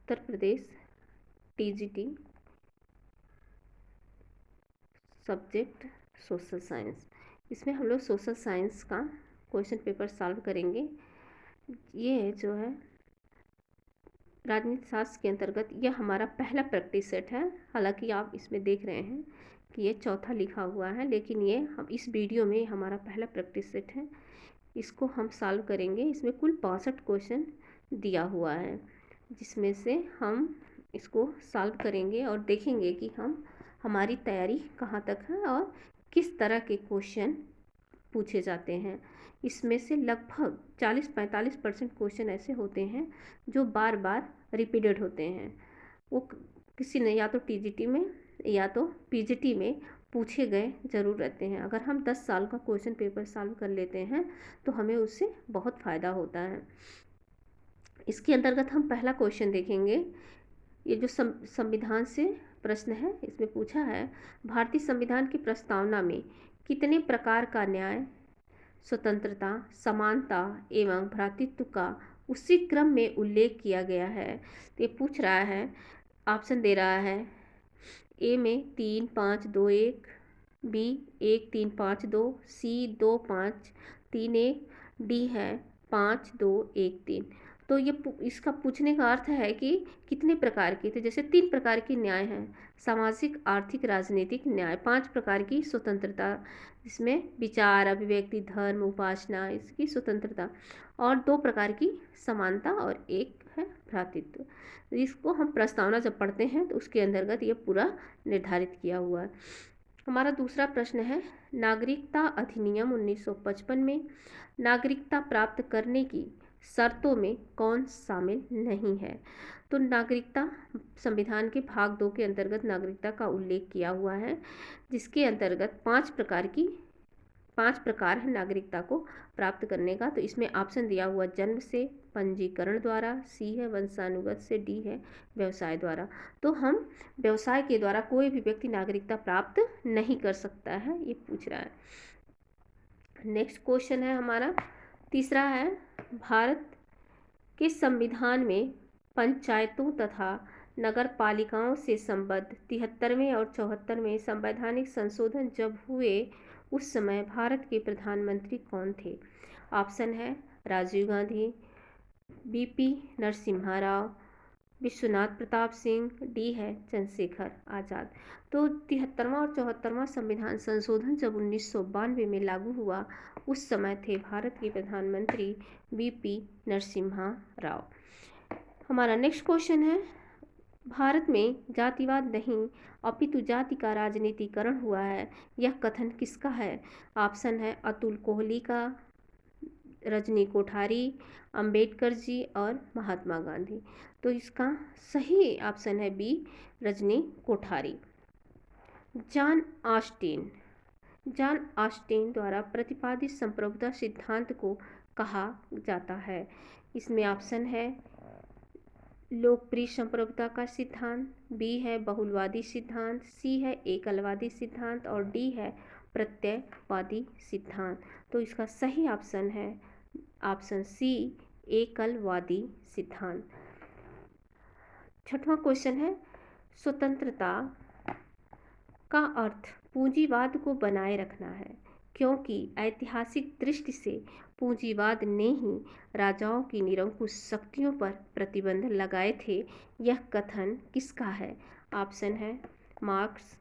Uttar Pradesh TGT subject social science. इसमें हम लोग सोशल साइंस का क्वेश्चन पेपर सॉल्व करेंगे। ये जो है राजनीति शास्त्र के अंतर्गत यह हमारा पहला प्रैक्टिस सेट है। हालांकि आप इसमें देख रहे हैं कि ये चौथा लिखा हुआ है, लेकिन ये हम इस वीडियो में हमारा पहला प्रैक्टिस सेट है। इसको हम सॉल्व करेंगे। इसमें कुल 62 क्वेश्चन दिया हुआ है, जिसमें से हम इसको सॉल्व करेंगे और देखेंगे कि हमारी तैयारी कहाँ तक है और किस तरह के क्वेश्चन पूछे जाते हैं। इसमें से लगभग 40-45% क्वेश्चन ऐसे होते हैं जो बार बार रिपीटेड होते हैं। वो किसी ने या तो टीजीटी में या तो पीजीटी में पूछे गए ज़रूर रहते हैं। अगर हम 10 साल का क्वेश्चन पेपर सॉल्व कर लेते हैं तो हमें उससे बहुत फ़ायदा होता है। इसके अंतर्गत हम पहला क्वेश्चन देखेंगे। ये जो संविधान से प्रश्न है, इसमें पूछा है भारतीय संविधान की प्रस्तावना में कितने प्रकार का न्याय, स्वतंत्रता, समानता एवं भ्रातृत्व का उसी क्रम में उल्लेख किया गया है। तो ये पूछ रहा है, ऑप्शन दे रहा है ए में 3, 5, 2, 1, बी 1, 3, 5, 2, सी 2, 5, 3, 1, डी है 5, 2, 1, 3। तो ये इसका पूछने का अर्थ है कि कितने प्रकार की, तो जैसे 3 प्रकार की न्याय हैं, सामाजिक, आर्थिक, राजनीतिक न्याय। 5 प्रकार की स्वतंत्रता, इसमें विचार, अभिव्यक्ति, धर्म, उपासना, इसकी स्वतंत्रता, और 2 प्रकार की समानता, और 1 है भ्रातृत्व। तो इसको हम प्रस्तावना जब पढ़ते हैं तो उसके अंतर्गत ये पूरा निर्धारित किया हुआ है। हमारा दूसरा प्रश्न है, नागरिकता अधिनियम 1955 में नागरिकता प्राप्त करने की शर्तों में कौन शामिल नहीं है? तो नागरिकता संविधान के भाग 2 के अंतर्गत नागरिकता का उल्लेख किया हुआ है, जिसके अंतर्गत 5 प्रकार है नागरिकता को प्राप्त करने का। तो इसमें ऑप्शन दिया हुआ जन्म से, पंजीकरण द्वारा, सी है वंशानुगत से, डी है व्यवसाय द्वारा। तो हम व्यवसाय के द्वारा कोई भी व्यक्ति नागरिकता प्राप्त नहीं कर सकता है, ये पूछ रहा है। नेक्स्ट क्वेश्चन है हमारा तीसरा है, भारत के संविधान में पंचायतों तथा नगर पालिकाओं से संबद्ध 73वें और 74वें संवैधानिक संशोधन जब हुए उस समय भारत के प्रधानमंत्री कौन थे? ऑप्शन है राजीव गांधी, बीपी नरसिम्हा राव, विश्वनाथ प्रताप सिंह, डी है चंद्रशेखर आज़ाद। तो 73वां और 74वां संविधान संशोधन जब 1992 में लागू हुआ उस समय थे भारत के प्रधानमंत्री बीपी नरसिम्हा राव। हमारा नेक्स्ट क्वेश्चन है, भारत में जातिवाद नहीं अपितु जाति का राजनीतिकरण हुआ है, यह कथन किसका है? ऑप्शन है अतुल कोहली का, रजनी कोठारी, अंबेडकर जी और महात्मा गांधी। तो इसका सही ऑप्शन है B, Rajni Kothari. John Austin द्वारा प्रतिपादित संप्रभुता सिद्धांत को कहा जाता है? इसमें ऑप्शन है लोकप्रिय संप्रभुता का सिद्धांत, बी है बहुलवादी सिद्धांत, सी है एकलवादी सिद्धांत, और डी है प्रत्ययवादी सिद्धांत। तो इसका सही ऑप्शन है ऑप्शन सी, एकलवादी सिद्धांत। छठवां क्वेश्चन है, स्वतंत्रता का अर्थ पूंजीवाद को बनाए रखना है, क्योंकि ऐतिहासिक दृष्टि से पूंजीवाद ने ही राजाओं की निरंकुश शक्तियों पर प्रतिबंध लगाए थे, यह कथन किसका है? ऑप्शन है मार्क्स,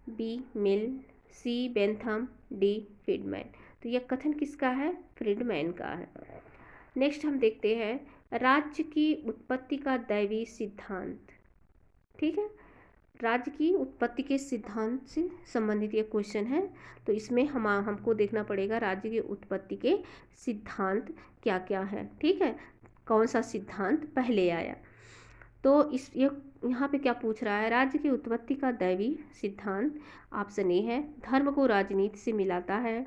बी मिल, सी बेंथम, डी फ्रीडमैन। तो यह कथन किसका है? फ्रीडमैन का है। नेक्स्ट हम देखते हैं, राज्य की उत्पत्ति का दैवीय सिद्धांत। ठीक है, राज्य की उत्पत्ति के सिद्धांत से संबंधित ये क्वेश्चन है। तो इसमें हमको देखना पड़ेगा राज्य की उत्पत्ति के सिद्धांत क्या क्या है। ठीक है, कौन सा सिद्धांत पहले आया। तो यहाँ पे क्या पूछ रहा है, राज्य की उत्पत्ति का दैवीय सिद्धांत। ऑप्शन ए है धर्म को राजनीति से मिलाता है,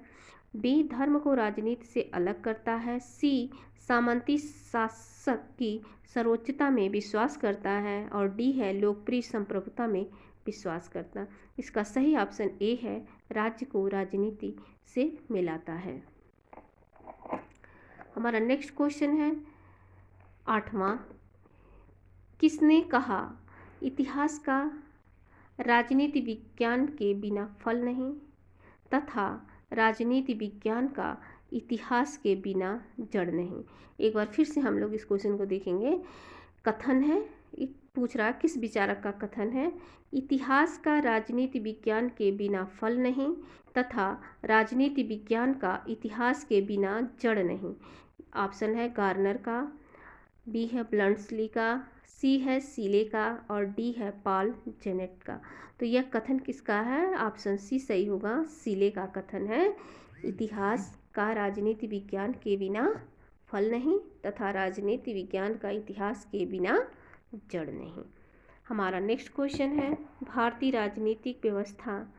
बी धर्म को राजनीति से अलग करता है, सी सामंती शासक की सर्वोच्चता में विश्वास करता है, और डी है लोकप्रिय संप्रभुता में विश्वास करता। इसका सही ऑप्शन ए है राज्य को राजनीति से मिलाता है। हमारा नेक्स्ट क्वेश्चन है 8वां, किसने कहा इतिहास का राजनीति विज्ञान के बिना फल नहीं तथा राजनीति विज्ञान का इतिहास के बिना जड़ नहीं। एक बार फिर से हम लोग इस क्वेश्चन को देखेंगे। कथन है, पूछ रहा किस विचारक का कथन है, इतिहास का राजनीति विज्ञान के बिना फल नहीं तथा राजनीति विज्ञान का इतिहास के बिना जड़ नहीं। ऑप्शन है गार्नर का, बी है ब्लंट्सली का, सी है सीले का और डी है पॉल जेनेट का। तो यह कथन किसका है? ऑप्शन सी सही होगा, सीले का कथन है। इतिहास का राजनीति विज्ञान के बिना फल नहीं तथा राजनीति विज्ञान का इतिहास के बिना जड़ नहीं। हमारा नेक्स्ट क्वेश्चन है, भारतीय राजनीतिक व्यवस्था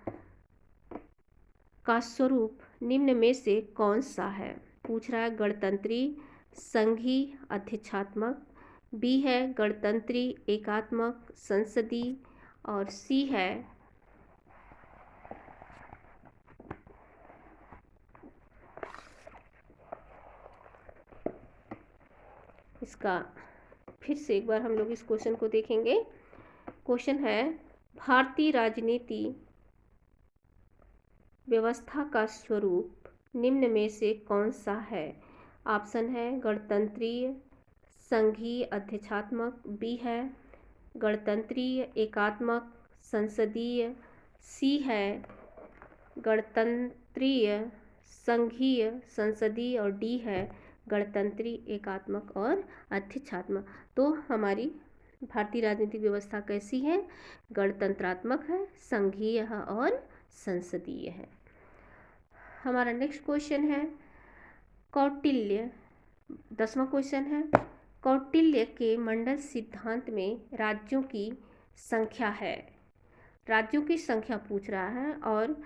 का स्वरूप निम्न में से कौन सा है? पूछ रहा है गणतंत्री, संघीय, अध्यक्षात्मक, बी है गणतंत्री, एकात्मक, संसदीय और सी है इसका फिर से एक बार हम लोग इस क्वेश्चन को देखेंगे। क्वेश्चन है, भारतीय राजनीति व्यवस्था का स्वरूप निम्न में से कौन सा है? ऑप्शन है गणतंत्रीय, संघीय, अध्यक्षात्मक, बी है गणतंत्रीय, एकात्मक, संसदीय, सी है गणतंत्रीय, संघीय, संसदीय और डी है गणतंत्री, एकात्मक और अध्यक्षात्मक। तो हमारी भारतीय राजनीतिक व्यवस्था कैसी है? गणतंत्रात्मक है, संघीय है और संसदीय है। हमारा नेक्स्ट क्वेश्चन है, कौटिल्य, 10वां क्वेश्चन है, कौटिल्य के मंडल सिद्धांत में राज्यों की संख्या है। राज्यों की संख्या पूछ रहा है और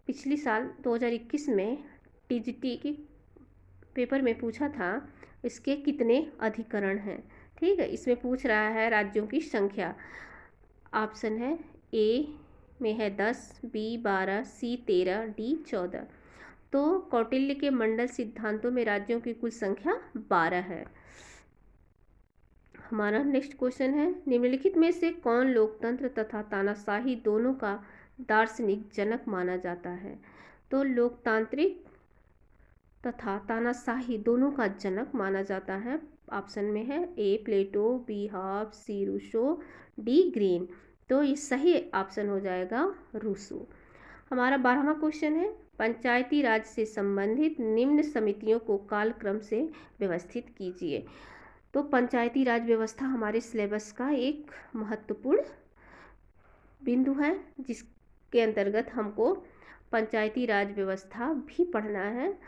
पिछली साल 2021 में टीजीटी की पेपर में पूछा था इसके कितने अधिकरण हैं। ठीक है, इसमें पूछ रहा है राज्यों की संख्या। ऑप्शन है ए में है 10, बी 12, सी 13, डी 14। तो कौटिल्य के मंडल सिद्धांतों में राज्यों की कुल संख्या 12 है। हमारा नेक्स्ट क्वेश्चन है, निम्नलिखित में से कौन लोकतंत्र तथा तानाशाही दोनों का दार्शनिक जनक माना जाता है? तो लोकतांत्रिक तथा तानाशाही दोनों का जनक माना जाता है। ऑप्शन में है A Plato, B Hobbes, C Rousseau, D Green. तो ये सही ऑप्शन हो जाएगा रूसो। हमारा 12वां क्वेश्चन है, पंचायती राज से संबंधित निम्न समितियों को कालक्रम से व्यवस्थित कीजिए। तो पंचायती राज व्यवस्था हमारे सिलेबस का एक महत्वपूर्ण बिंदु है जिसके अंतर्गत हमको पंचायती राज व्यवस्था भी पढ़ना है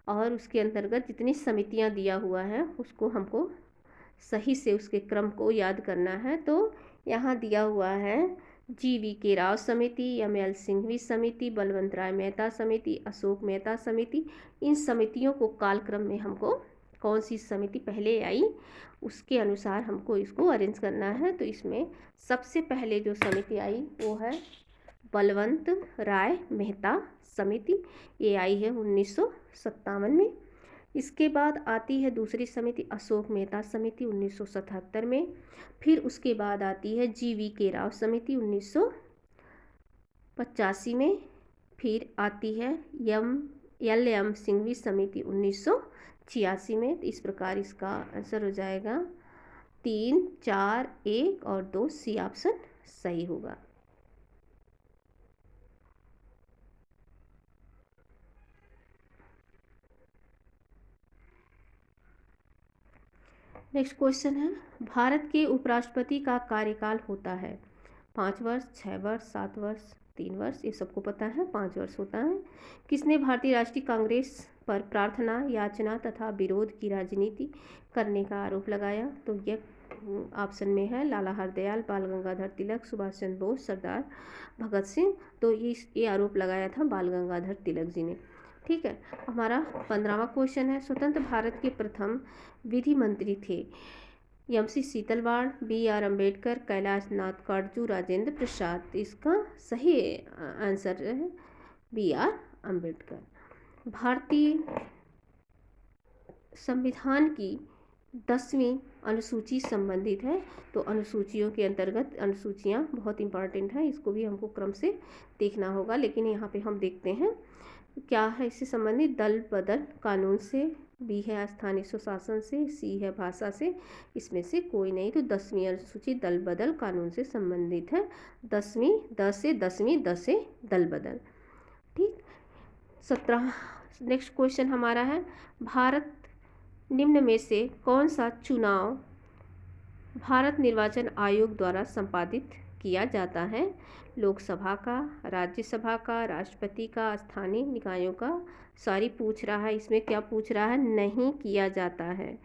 और उसके अंतर्गत जितनी समितियां दिया हुआ है उसको हमको सही से उसके क्रम को याद करना है। तो यहाँ दिया हुआ है GV राव समिति, ML सिंघवी समिति, बलवंत राय मेहता समिति, अशोक मेहता समिति। इन समितियों को कालक्रम में हमको कौन सी समिति पहले आई उसके अनुसार हमको इसको अरेंज करना है। तो इसमें सबसे पहले जो समिति आई वो है बलवंत राय मेहता समिति, ये आई है 1957 में। इसके बाद आती है दूसरी समिति अशोक मेहता समिति 1977 में। फिर उसके बाद आती है GV राव समिति 1985 में। फिर आती है LM सिंघवी समिति 1986 में। तो इस प्रकार इसका आंसर हो जाएगा 3, 4, 1 और 2, सी ऑप्शन सही होगा। नेक्स्ट क्वेश्चन है, भारत के उपराष्ट्रपति का कार्यकाल होता है 5 वर्ष, 6 वर्ष, 7 वर्ष, 3 वर्ष। ये सबको पता है 5 वर्ष होता है। किसने भारतीय राष्ट्रीय कांग्रेस पर प्रार्थना, याचना तथा विरोध की राजनीति करने का आरोप लगाया? तो यह ऑप्शन में है लाला हरदयाल, बाल गंगाधर तिलक, सुभाष चंद्र बोस, सरदार भगत सिंह। तो ये आरोप लगाया था बाल गंगाधर तिलक जी ने। ठीक है, हमारा 15वां क्वेश्चन है, स्वतंत्र भारत के प्रथम विधि मंत्री थे? MC Setalvad, BR Ambedkar, Kailash Nath Katju, Rajendra Prasad. इसका सही आंसर है BR अम्बेडकर। भारतीय संविधान की 10वीं अनुसूची संबंधित है। तो अनुसूचियों के अंतर्गत अनुसूचियाँ बहुत इंपॉर्टेंट हैं, इसको भी हमको क्रम से देखना होगा। लेकिन यहाँ पे हम देखते हैं क्या है इससे संबंधित। दल बदल कानून से, बी है स्थानीय स्वशासन से, सी है भाषा से, इसमें से कोई नहीं। तो 10वीं अनुसूची दल बदल कानून से संबंधित है। 10वीं द से 10वीं द से दल बदल। ठीक। 17 नेक्स्ट क्वेश्चन हमारा है, भारत निम्न में से कौन सा चुनाव भारत निर्वाचन आयोग द्वारा संपादित किया जाता है? लोकसभा का, राज्यसभा का, राष्ट्रपति का, स्थानीय निकायों का। सॉरी पूछ रहा है, इसमें क्या पूछ रहा है? नहीं किया जाता है।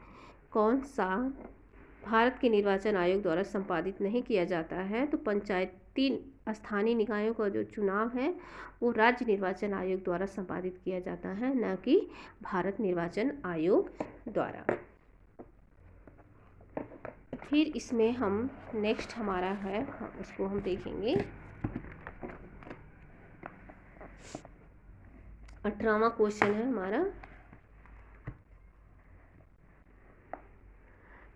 कौन सा भारत के निर्वाचन आयोग द्वारा संपादित नहीं किया जाता है? तो पंचायती स्थानीय निकायों का जो चुनाव है वो राज्य निर्वाचन आयोग द्वारा संपादित किया जाता है, न कि भारत निर्वाचन आयोग द्वारा। फिर इसमें हम नेक्स्ट हमारा है, उसको हम देखेंगे। 18वां क्वेश्चन है हमारा,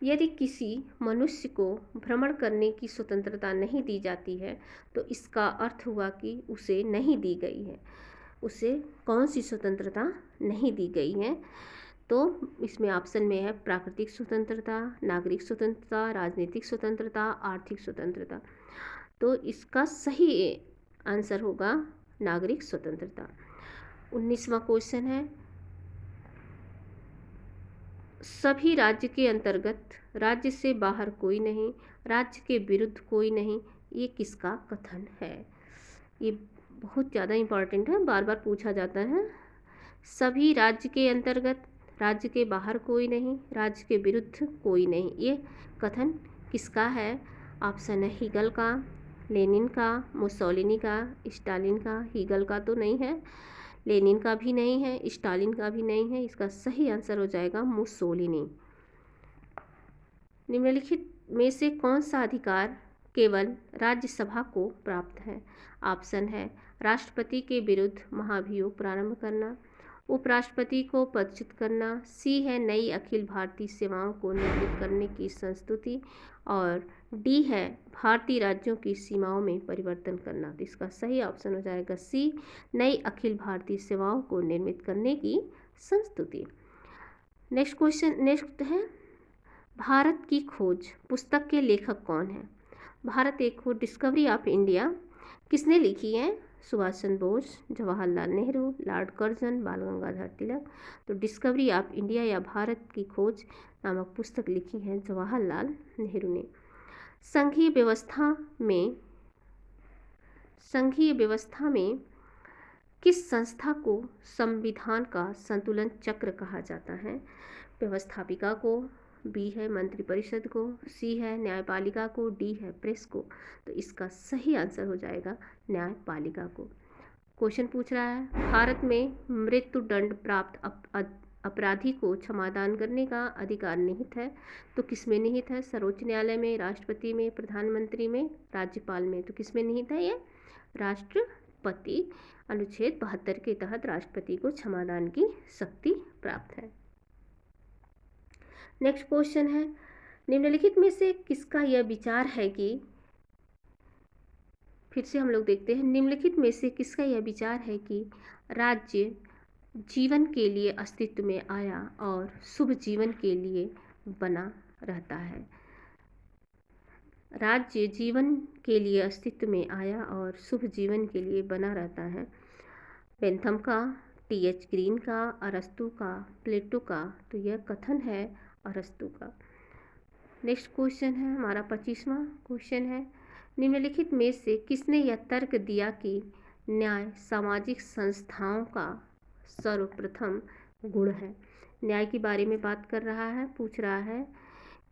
यदि किसी मनुष्य को भ्रमण करने की स्वतंत्रता नहीं दी जाती है तो इसका अर्थ हुआ कि उसे नहीं दी गई है। उसे कौन सी स्वतंत्रता नहीं दी गई है? तो इसमें ऑप्शन में है प्राकृतिक स्वतंत्रता, नागरिक स्वतंत्रता, राजनीतिक स्वतंत्रता, आर्थिक स्वतंत्रता। तो इसका सही आंसर होगा नागरिक स्वतंत्रता। 19वां क्वेश्चन है, सभी राज्य के अंतर्गत, राज्य से बाहर कोई नहीं, राज्य के विरुद्ध कोई नहीं, ये किसका कथन है? ये बहुत ज़्यादा इम्पॉर्टेंट है, बार बार पूछा जाता है। सभी राज्य के अंतर्गत, राज्य के बाहर कोई नहीं, राज्य के विरुद्ध कोई नहीं, ये कथन किसका है? ऑप्शन है हीगल का, लेनिन का, मुसोलिनी का, स्टालिन का। हीगल का तो नहीं है, लेनिन का भी नहीं है, स्टालिन का भी नहीं है। इसका सही आंसर हो जाएगा मुसोलिनी। निम्नलिखित में से कौन सा अधिकार केवल राज्यसभा को प्राप्त है? ऑप्शन है राष्ट्रपति के विरुद्ध महाभियोग प्रारंभ करना, उपराष्ट्रपति को पदच्युत करना, सी है नई अखिल भारतीय सेवाओं को निर्मित करने की संस्तुति, और डी है भारतीय राज्यों की सीमाओं में परिवर्तन करना। तो इसका सही ऑप्शन हो जाएगा सी, नई अखिल भारतीय सेवाओं को निर्मित करने की संस्तुति। नेक्स्ट क्वेश्चन, नेक्स्ट है, भारत की खोज पुस्तक के लेखक कौन है? भारत एक खोज डिस्कवरी ऑफ इंडिया किसने लिखी है? सुभाष चंद्र बोस, जवाहरलाल नेहरू, लॉर्ड कर्जन, बाल गंगाधर तिलक। तो डिस्कवरी ऑफ इंडिया या भारत की खोज नामक पुस्तक लिखी है जवाहरलाल नेहरू ने। संघीय व्यवस्था में किस संस्था को संविधान का संतुलन चक्र कहा जाता है? व्यवस्थापिका को, बी है मंत्रिपरिषद को, सी है न्यायपालिका को, डी है प्रेस को। तो इसका सही आंसर हो जाएगा न्यायपालिका को। क्वेश्चन पूछ रहा है, भारत में मृत्यु दंड प्राप्त अपराधी को क्षमादान करने का अधिकार निहित है। तो किसमें निहित है? सर्वोच्च न्यायालय में, राष्ट्रपति में, प्रधानमंत्री में, राज्यपाल में। तो किसमें निहित है? ये राष्ट्रपति। अनुच्छेद 72 के तहत राष्ट्रपति को क्षमादान की शक्ति प्राप्त है। नेक्स्ट क्वेश्चन है, निम्नलिखित में से किसका यह विचार है कि, फिर से हम लोग देखते हैं, निम्नलिखित में से किसका यह विचार है कि राज्य जीवन के लिए अस्तित्व में आया और शुभ जीवन के लिए बना रहता है? राज्य जीवन के लिए अस्तित्व में आया और शुभ जीवन के लिए बना रहता है। बेंथम का, टी.एच. ग्रीन का, अरस्तु का, प्लेटो का। तो यह कथन है अरस्तु का। नेक्स्ट क्वेश्चन है हमारा 25वां क्वेश्चन है, निम्नलिखित में से किसने यह तर्क दिया कि न्याय सामाजिक संस्थाओं का सर्वप्रथम गुण है? न्याय के बारे में बात कर रहा है, पूछ रहा है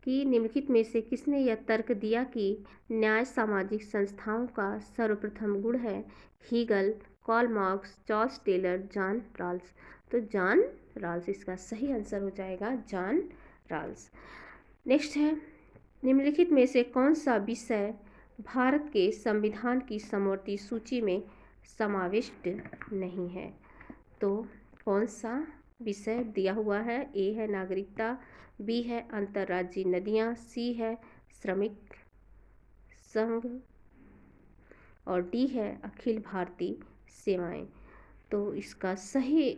कि निम्नलिखित में से किसने यह तर्क दिया कि न्याय सामाजिक संस्थाओं का सर्वप्रथम गुण है? Hegel, Karl Marx, Charles Taylor, John Rawls. तो जॉन रॉल्स इसका सही आंसर हो जाएगा, जॉन रॉल्स। नेक्स्ट है, निम्नलिखित में से कौन सा विषय भारत के संविधान की समवर्ती सूची में समाविष्ट नहीं है? तो कौन सा विषय दिया हुआ है। ए है नागरिकता, बी है अंतर्राज्यीय नदियाँ, सी है श्रमिक संघ और डी है अखिल भारतीय सेवाएं। तो इसका सही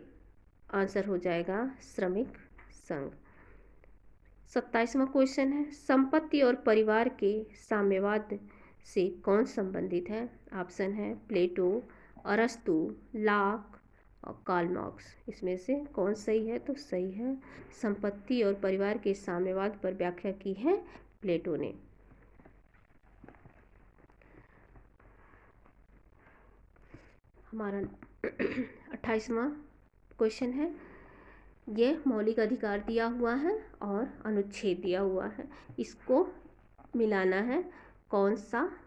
आंसर हो जाएगा श्रमिक संघ। 27वां क्वेश्चन है, संपत्ति और परिवार के साम्यवाद से कौन संबंधित है? ऑप्शन है प्लेटो, अरस्तु, लॉक और कार्ल मार्क्स। इसमें से कौन सही है? तो सही है, संपत्ति और परिवार के साम्यवाद पर व्याख्या की है प्लेटो ने। हमारा 28वां क्वेश्चन है, यह मौलिक अधिकार दिया हुआ है और अनुच्छेद दिया हुआ है, इसको मिलाना है, कौन सा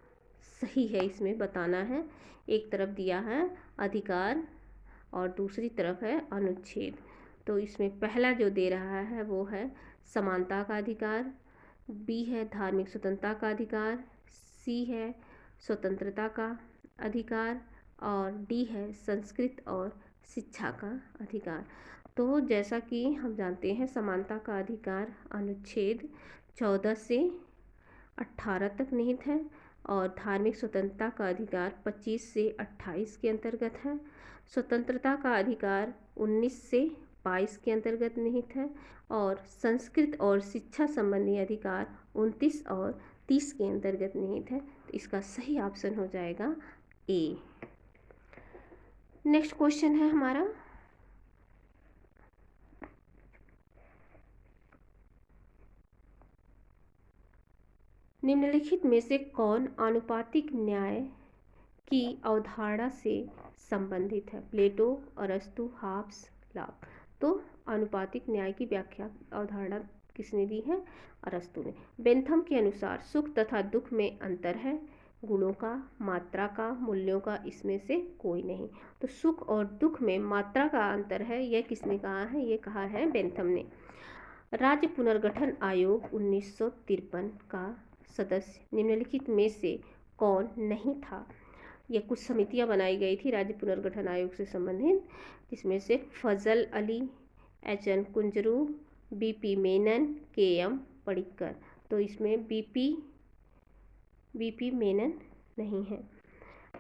सही है इसमें बताना है। एक तरफ दिया है अधिकार और दूसरी तरफ है अनुच्छेद। तो इसमें पहला जो दे रहा है वो है समानता का अधिकार, बी है धार्मिक स्वतंत्रता का अधिकार, सी है स्वतंत्रता का अधिकार और डी है संस्कृत और शिक्षा का अधिकार। तो जैसा कि हम जानते हैं समानता का अधिकार अनुच्छेद 14 से 18 तक निहित है और धार्मिक स्वतंत्रता का अधिकार 25 से 28 के अंतर्गत है। स्वतंत्रता का अधिकार 19 से 22 के अंतर्गत निहित है और संस्कृत और शिक्षा संबंधी अधिकार 29 और 30 के अंतर्गत निहित है। तो इसका सही ऑप्शन हो जाएगा ए। नेक्स्ट क्वेश्चन है हमारा, निम्नलिखित में से कौन आनुपातिक न्याय की अवधारणा से संबंधित है? प्लेटो, अरस्तु, हॉब्स, लॉक। तो आनुपातिक न्याय की व्याख्या अवधारणा किसने दी है? अरस्तु ने। बेंथम के अनुसार सुख तथा दुख में अंतर है, गुणों का, मात्रा का, मूल्यों का, इसमें से कोई नहीं। तो सुख और दुख में मात्रा का अंतर है, यह किसने कहा है? ये कहा है बेंथम ने। राज्य पुनर्गठन आयोग 1953 का सदस्य निम्नलिखित में से कौन नहीं था? यह कुछ समितियां बनाई गई थी राज्य पुनर्गठन आयोग से संबंधित, जिसमें से Fazal Ali, H N. Kunzru, B P. Menon, K M. Padikkar. तो इसमें बी.पी. मेनन नहीं है।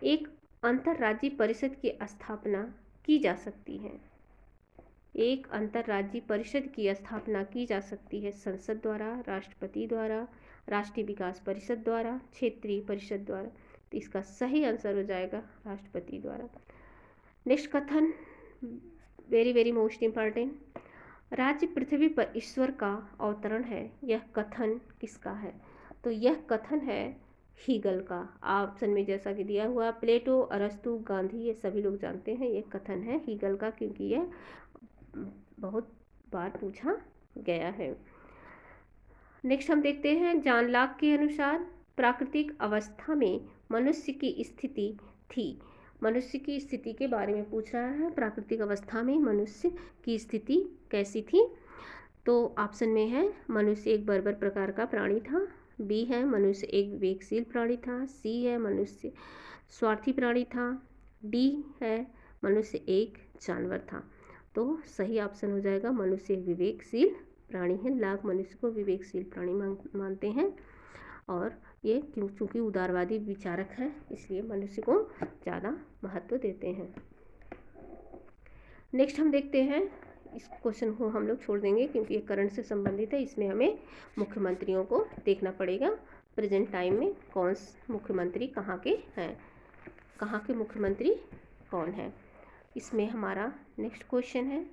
एक अंतर्राज्यीय परिषद की स्थापना की जा सकती है। एक अंतर्राज्यीय परिषद की स्थापना की जा सकती है संसद द्वारा, राष्ट्रपति द्वारा, राष्ट्रीय विकास परिषद द्वारा, क्षेत्रीय परिषद द्वारा। तो इसका सही आंसर हो जाएगा राष्ट्रपति द्वारा। नेक्स्ट कथन, वेरी वेरी मोस्ट इम्पॉर्टेंट, राज्य पृथ्वी पर ईश्वर का अवतरण है, यह कथन किसका है? तो यह कथन है हीगल का। ऑप्शन में जैसा कि दिया हुआ प्लेटो, अरस्तु, गांधी, ये सभी लोग जानते हैं, ये कथन है हीगल का, क्योंकि यह बहुत बार पूछा गया है। नेक्स्ट हम देखते हैं, जॉन लॉक के अनुसार प्राकृतिक अवस्था में मनुष्य की स्थिति थी। मनुष्य की स्थिति के बारे में पूछ रहा है, प्राकृतिक अवस्था में मनुष्य की स्थिति कैसी थी? तो ऑप्शन में है मनुष्य एक बर्बर प्रकार का प्राणी था, बी है मनुष्य एक विवेकशील प्राणी था, सी है मनुष्य स्वार्थी प्राणी था, डी है मनुष्य एक जानवर था। तो सही ऑप्शन हो जाएगा मनुष्य एक विवेकशील प्राणी है। लॉक मनुष्य को विवेकशील प्राणी मानते हैं और ये चूँकि उदारवादी विचारक है इसलिए मनुष्य को ज़्यादा महत्व देते हैं। नेक्स्ट हम देखते हैं, इस क्वेश्चन को हम लोग छोड़ देंगे क्योंकि ये करंट से संबंधित है, इसमें हमें मुख्यमंत्रियों को देखना पड़ेगा प्रेजेंट टाइम में कौन मुख्यमंत्री कहाँ के हैं, कहाँ के मुख्यमंत्री कौन है। इसमें हमारा नेक्स्ट क्वेश्चन है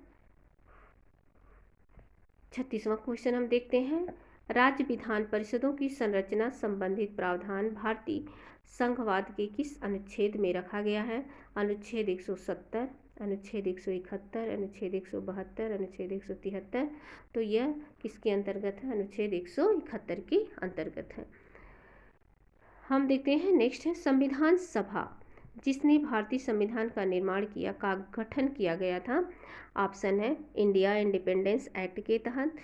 36वां क्वेश्चन हम देखते हैं, राज्य विधान परिषदों की संरचना संबंधित प्रावधान भारतीय संघवाद के किस अनुच्छेद में रखा गया है? अनुच्छेद 170, अनुच्छेद 171, अनुच्छेद 172, अनुच्छेद 173। तो यह किसके अंतर्गत है? अनुच्छेद 171 के अंतर्गत है। हम देखते हैं नेक्स्ट है, संविधान सभा जिसने भारतीय संविधान का निर्माण किया का गठन किया गया था। ऑप्शन है इंडिया इंडिपेंडेंस एक्ट के तहत,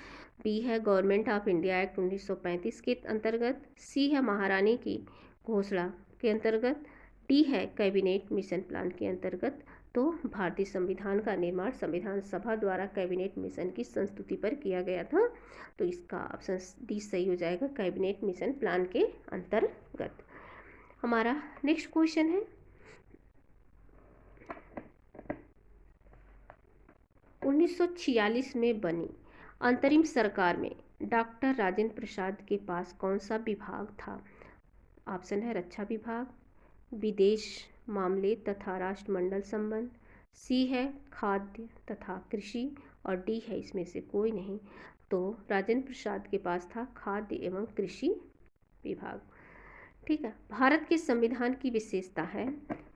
बी है गवर्नमेंट ऑफ इंडिया एक्ट 1935 के अंतर्गत, सी है महारानी की घोषणा के अंतर्गत, डी है कैबिनेट मिशन प्लान के अंतर्गत। तो भारतीय संविधान का निर्माण संविधान सभा द्वारा कैबिनेट मिशन की संस्तुति पर किया गया था। तो इसका ऑप्शन डी सही हो जाएगा, कैबिनेट मिशन प्लान के अंतर्गत। हमारा नेक्स्ट क्वेश्चन है 1946 में बनी अंतरिम सरकार में डॉक्टर राजेंद्र प्रसाद के पास कौन सा विभाग था? ऑप्शन है रक्षा विभाग, विदेश मामले तथा राष्ट्रमंडल संबंध, सी है खाद्य तथा कृषि, और डी है इसमें से कोई नहीं। तो राजेंद्र प्रसाद के पास था खाद्य एवं कृषि विभाग। ठीक है। भारत के संविधान की विशेषता है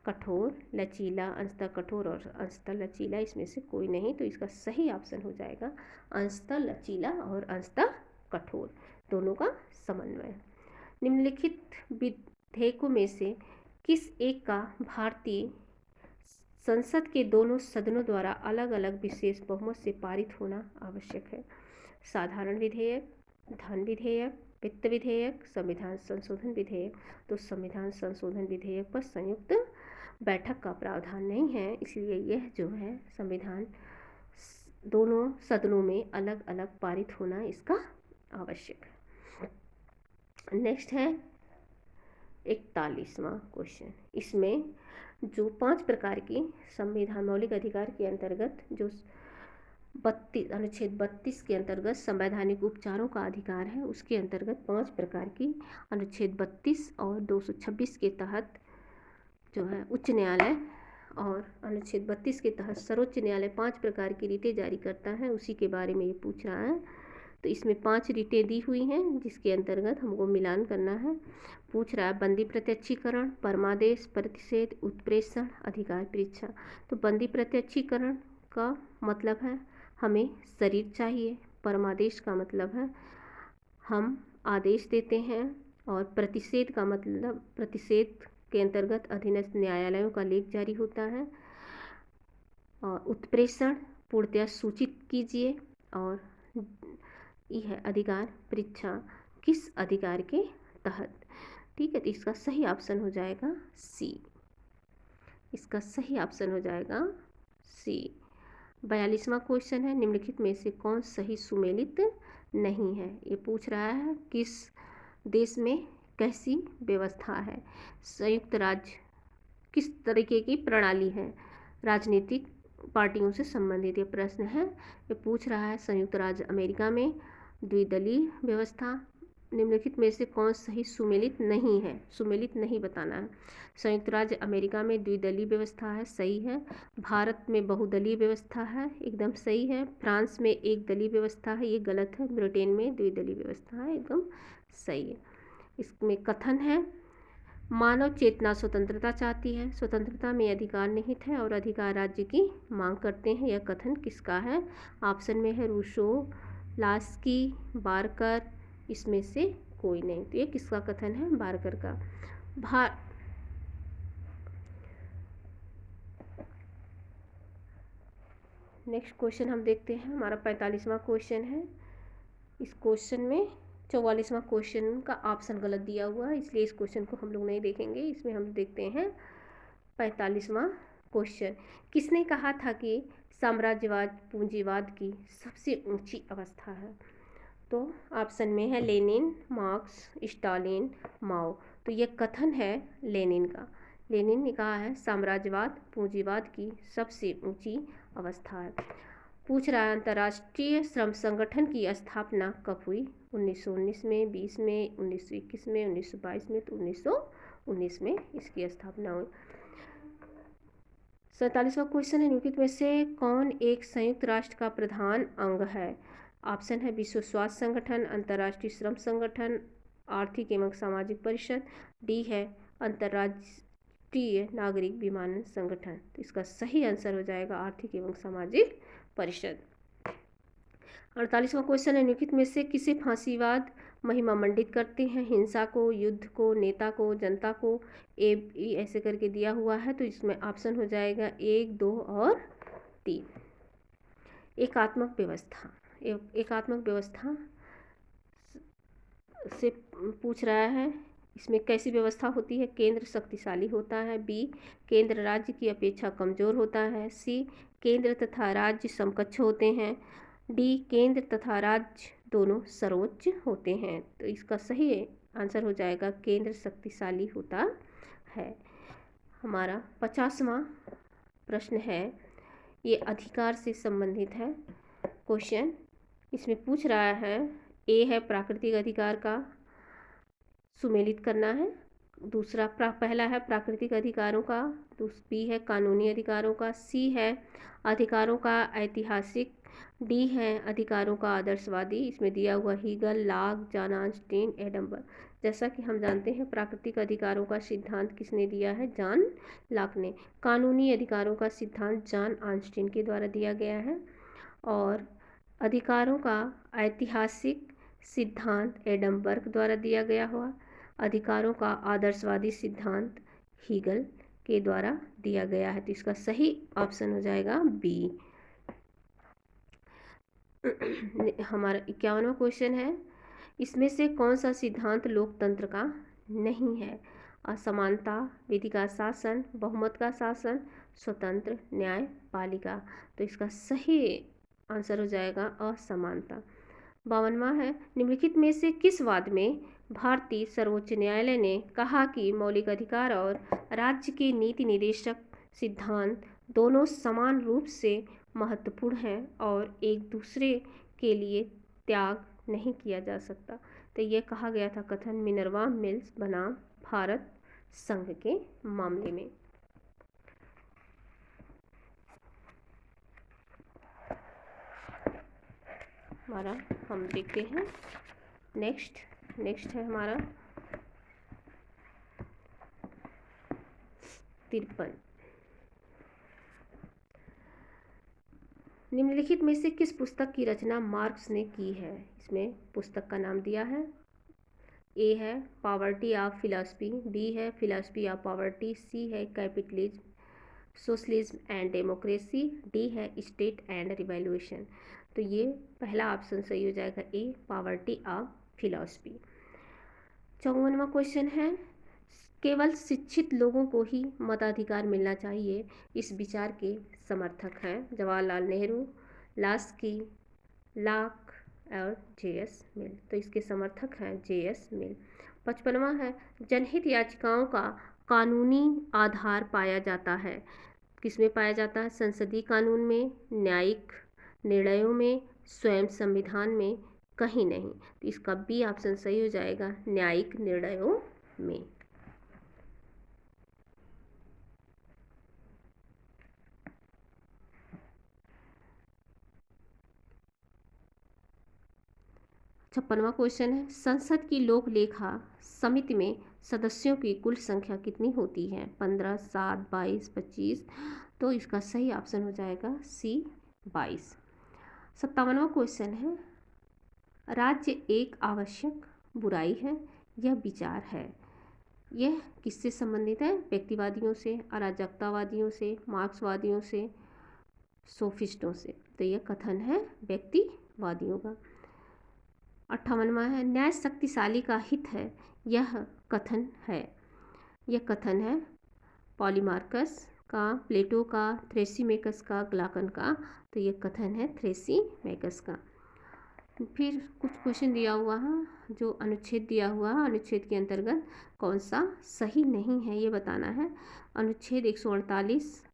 कठोर, लचीला, अंशतः कठोर और अंशतः लचीला, इसमें से कोई नहीं। तो इसका सही ऑप्शन हो जाएगा अंशतः लचीला और अंशतः कठोर, दोनों का समन्वय। निम्नलिखित विधेयकों में से किस एक का भारतीय संसद के दोनों सदनों द्वारा अलग अलग विशेष बहुमत से पारित होना आवश्यक है? साधारण विधेयक, धन विधेयक, वित्त विधेयक, संविधान संशोधन विधेयक। तो संविधान संशोधन विधेयक पर संयुक्त बैठक का प्रावधान नहीं है, इसलिए यह जो है संविधान दोनों सदनों में अलग अलग पारित होना इसका आवश्यक है। नेक्स्ट है 41वां क्वेश्चन। इसमें जो 5 प्रकार की संविधान मौलिक अधिकार के अंतर्गत जो 32 अनुच्छेद 32 के अंतर्गत संवैधानिक उपचारों का अधिकार है, उसके अंतर्गत 5 प्रकार की अनुच्छेद 32 और 226 के तहत जो है उच्च न्यायालय और अनुच्छेद 32 के तहत सर्वोच्च न्यायालय 5 प्रकार की रीटें जारी करता है, उसी के बारे में ये पूछ रहा है। तो इसमें 5 रीटें दी हुई हैं जिसके अंतर्गत हमको मिलान करना है। पूछ रहा है बंदी प्रत्यक्षीकरण, परमादेश, प्रतिषेध, उत्प्रेषण, अधिकार परीक्षा। तो बंदी प्रत्यक्षीकरण का मतलब है हमें शरीर चाहिए, परमादेश का मतलब है हम आदेश देते हैं, और प्रतिषेध का मतलब प्रतिषेध के अंतर्गत अधीनस्थ न्यायालयों का लेख जारी होता है, और उत्प्रेषण पूर्णतया सूचित कीजिए, और यह है अधिकार परीक्षा किस अधिकार के तहत। ठीक है, तो इसका सही ऑप्शन हो जाएगा सी। इसका सही ऑप्शन हो जाएगा सी। 42वां क्वेश्चन है निम्नलिखित में से कौन सही सुमेलित नहीं है? ये पूछ रहा है किस देश में कैसी व्यवस्था है, संयुक्त राज्य किस तरीके की प्रणाली है, राजनीतिक पार्टियों से संबंधित ये प्रश्न है। ये पूछ रहा है संयुक्त राज्य अमेरिका में द्विदलीय व्यवस्था, निम्नलिखित में से कौन सही सुमेलित नहीं है? सुमेलित नहीं बताना है। संयुक्त राज्य अमेरिका में द्विदलीय व्यवस्था है, सही है। भारत में बहुदलीय व्यवस्था है, एकदम सही है। फ्रांस में एक दलीय व्यवस्था है, ये गलत है। ब्रिटेन में द्विदलीय व्यवस्था है, एकदम सही है। इसमें कथन है मानव चेतना स्वतंत्रता चाहती है, स्वतंत्रता में अधिकार निहित है और अधिकार राज्य की मांग करते हैं। यह कथन किसका है? ऑप्शन में है रूसो, लास्की, बारकर, इसमें से कोई नहीं। तो ये किसका कथन है? बारकर का। नेक्स्ट क्वेश्चन हम देखते हैं, हमारा 45वां क्वेश्चन है। इस क्वेश्चन में 44वां क्वेश्चन का ऑप्शन गलत दिया हुआ है, इसलिए इस क्वेश्चन को हम लोग नहीं देखेंगे। इसमें हम देखते हैं 45वां क्वेश्चन। किसने कहा था कि साम्राज्यवाद पूंजीवाद की सबसे ऊंची अवस्था है? तो ऑप्शन में है लेनिन, मार्क्स, स्टालिन, माओ। तो ये कथन है लेनिन का। लेनिन ने कहा है साम्राज्यवाद पूंजीवाद की सबसे ऊंची अवस्था है। पूछ रहा है अंतर्राष्ट्रीय श्रम संगठन की स्थापना कब हुई? 1919 में, 20 में, 1921 में, 1922 में। तो 1919 में इसकी स्थापना हुई। 47वां क्वेश्चन है निम्नलिखित में से कौन एक संयुक्त राष्ट्र का प्रधान अंग है? ऑप्शन है विश्व स्वास्थ्य संगठन, अंतर्राष्ट्रीय श्रम संगठन, आर्थिक एवं सामाजिक परिषद, डी है अंतर्राष्ट्रीय नागरिक विमानन संगठन। तो इसका सही आंसर हो जाएगा आर्थिक एवं सामाजिक परिषद। 48वां क्वेश्चन है निम्नलिखित में से किसे फांसीवाद महिमा मंडित करते हैं? हिंसा को, युद्ध को, नेता को, जनता को, ऐसे करके दिया हुआ है। तो इसमें ऑप्शन हो जाएगा 1, 2 और 3। एकात्मक व्यवस्था, एकात्मक व्यवस्था से पूछ रहा है इसमें कैसी व्यवस्था होती है? केंद्र शक्तिशाली होता है। बी, केंद्र राज्य की अपेक्षा कमज़ोर होता है। सी, केंद्र तथा राज्य समकक्ष होते हैं। डी, केंद्र तथा राज्य दोनों सर्वोच्च होते हैं। तो इसका सही आंसर हो जाएगा केंद्र शक्तिशाली होता है। हमारा 50वां प्रश्न है, ये अधिकार से संबंधित है क्वेश्चन। इसमें पूछ रहा है, ए है प्राकृतिक अधिकार का सुमेलित करना है, दूसरा पहला है प्राकृतिक अधिकारों का, बी है कानूनी अधिकारों का, सी है अधिकारों का ऐतिहासिक, डी है अधिकारों का आदर्शवादी। इसमें दिया हुआ हीगल, लाक, जॉन ऑस्टिन, एडम्बर। जैसा कि हम जानते हैं प्राकृतिक अधिकारों का सिद्धांत किसने दिया है? जॉन लाक ने। कानूनी अधिकारों का सिद्धांत जॉन ऑस्टिन के द्वारा दिया गया है। और अधिकारों का ऐतिहासिक सिद्धांत एडमबर्ग द्वारा दिया गया हुआ। अधिकारों का आदर्शवादी सिद्धांत हीगल के द्वारा दिया गया है। तो इसका सही ऑप्शन हो जाएगा बी। हमारा 51वां क्वेश्चन है, इसमें से कौन सा सिद्धांत लोकतंत्र का नहीं है? असमानता, विधि का शासन, बहुमत का शासन, स्वतंत्र न्यायपालिका। तो इसका सही आंसर हो जाएगा असमानता। 52वां है, निम्नलिखित में से किस वाद में भारतीय सर्वोच्च न्यायालय ने कहा कि मौलिक अधिकार और राज्य के नीति निर्देशक सिद्धांत दोनों समान रूप से महत्वपूर्ण हैं और एक दूसरे के लिए त्याग नहीं किया जा सकता? तो ये कहा गया था कथन मिनर्वा मिल्स बनाम भारत संघ के मामले में। हमारा हम देखते हैं नेक्स्ट है हमारा 53। निम्नलिखित में से किस पुस्तक की रचना मार्क्स ने की है? इसमें पुस्तक का नाम दिया है। ए है पॉवर्टी ऑफ फिलॉसफी, बी है फिलॉसफी ऑफ पॉवर्टी, सी है capitalism, socialism and democracy, D है स्टेट एंड रिवॉल्यूशन। तो ये पहला ऑप्शन सही हो जाएगा, ए पॉवर्टी ऑफ फिलॉसफी। 54वां क्वेश्चन है, केवल शिक्षित लोगों को ही मताधिकार मिलना चाहिए, इस विचार के समर्थक हैं जवाहरलाल नेहरू, लास्की, लाक और जे.एस. मिल। तो इसके समर्थक हैं जे.एस. मिल। 55वां है, जनहित याचिकाओं का कानूनी आधार पाया जाता है, किसमें पाया जाता है? संसदीय कानून में, न्यायिक निर्णयों में, स्वयं संविधान में, कहीं नहीं। तो इसका बी ऑप्शन सही हो जाएगा, न्यायिक निर्णयों में। छप्पनवां क्वेश्चन है, संसद की लोक लेखा समिति में सदस्यों की कुल संख्या कितनी होती है? 15, 7, 22, 25। तो इसका सही ऑप्शन हो जाएगा सी 22। 57वां क्वेश्चन है, राज्य एक आवश्यक बुराई है, यह विचार है, यह किससे संबंधित है? व्यक्तिवादियों से, अराजकतावादियों से, मार्क्सवादियों से, सोफिस्टों से। तो यह कथन है व्यक्तिवादियों का। 58वां है, न्याय शक्तिशाली का हित है, यह कथन है पॉलीमार्कस का, प्लेटो का, थ्रेसीमेकस का, ग्लाकन का। तो ये कथन है थ्रेसीमेकस का। फिर कुछ क्वेश्चन दिया हुआ है, जो अनुच्छेद दिया हुआ है, अनुच्छेद के अंतर्गत कौन सा सही नहीं है ये बताना है। अनुच्छेद 148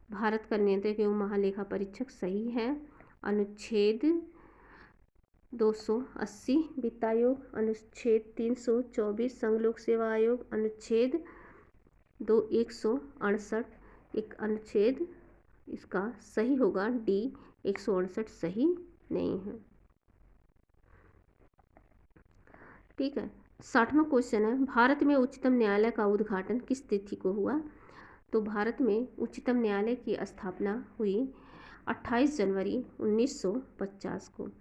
भारत का नियंत्रक एवं महालेखा परीक्षक सही है। अनुच्छेद 280 वित्त आयोग, अनुच्छेद 324 संघ लोक सेवा आयोग, अनुच्छेद 168 एक अनुच्छेद, इसका सही होगा डी 168 सही नहीं है। ठीक है। 60वां क्वेश्चन है, भारत में उच्चतम न्यायालय का उद्घाटन किस तिथि को हुआ? तो भारत में उच्चतम न्यायालय की स्थापना हुई 28 जनवरी 1950 को।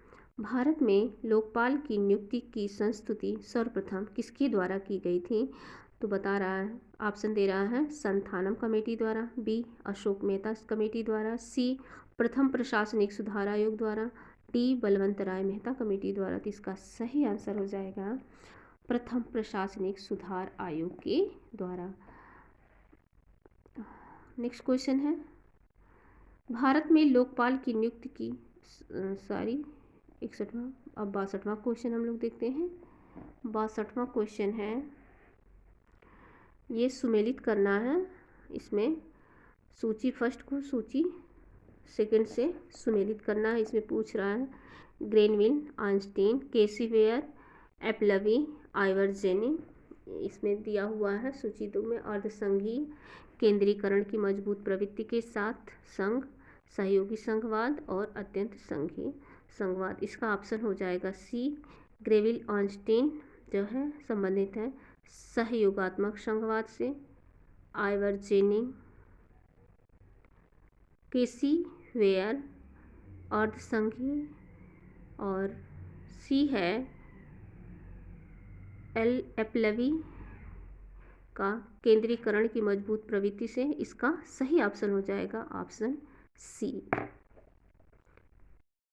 भारत में लोकपाल की नियुक्ति की संस्तुति सर्वप्रथम किसके द्वारा की गई थी? तो बता रहा है, ऑप्शन दे रहा है, संथानम कमेटी द्वारा, बी अशोक मेहता कमेटी द्वारा, सी प्रथम प्रशासनिक सुधार आयोग द्वारा, डी बलवंत राय मेहता कमेटी द्वारा। तो इसका सही आंसर हो जाएगा प्रथम प्रशासनिक सुधार आयोग के द्वारा। नेक्स्ट क्वेश्चन है, भारत में लोकपाल की नियुक्ति की 61वां, अब 62वां क्वेश्चन हम लोग देखते हैं। 62वां क्वेश्चन है, ये सुमेलित करना है। इसमें सूची फर्स्ट को सूची सेकंड से सुमेलित करना है। इसमें पूछ रहा है ग्रेनविल, आइंस्टीन, केसीवेयर, एप्लवी, आइवर्जेनी। इसमें दिया हुआ है सूची 2 में अर्धसंघीय केंद्रीकरण की मजबूत प्रवृत्ति के साथ संघ, सहयोगी संघवाद और अत्यंत संघीय संघवाद। इसका ऑप्शन हो जाएगा सी। ग्रेविल ऑन्स्टीन जो है संबंधित है सहयोगात्मक संघवाद से, आइवर्जेनी, केसीवेयर अर्धसंघीय, और सी है एप्लवी का केंद्रीकरण की मजबूत प्रवृत्ति से। इसका सही ऑप्शन हो जाएगा ऑप्शन सी।